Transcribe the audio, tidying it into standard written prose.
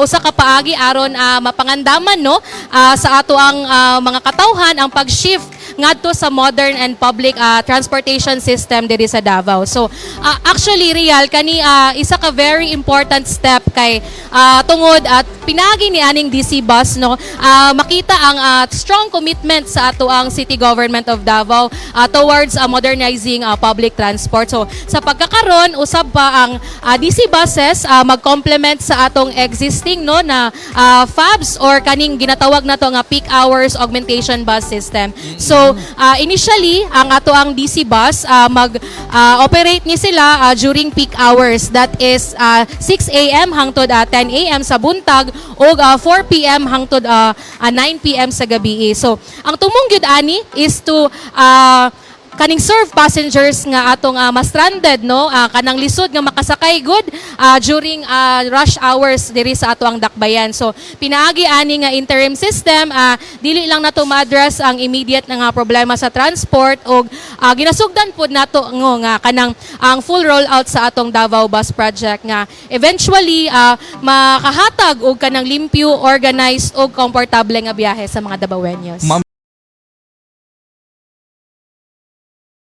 usa ka paagi aron mapangandaman no sa ato ang mga katawhan ang pag-shift ngadto sa modern and public transportation system diri sa Davao. So actually real kani isa ka very important step kay tungod at pinagi ni aning DC bus no makita ang strong commitment sa ato ang City Government of Davao towards modernizing public transport. So sa pagkakaron usab pa ang DC buses mag-complement sa atong existing no na FABs or kaning ginatawag nato nga peak hours augmentation bus system. So initially ang ato ang DC bus mag-operate ni sila during peak hours, that is 6 AM hangtod 10 AM sa buntag o 4 PM hangtod 9 PM sa gabi. So ang tumong gyud ani is to kaning serve passengers nga atong ma-stranded no kanang lisod nga makasakay good during rush hours diri sa ato ang dakbayan. So pinaagi ani nga interim system dili lang nato ma-address ang immediate nga problema sa transport og ginasugdan pud nato nga kanang ang full rollout sa atong Davao Bus Project nga eventually makahatag og kanang limpyo, organized og komportable nga biyahe sa mga Davaoenos.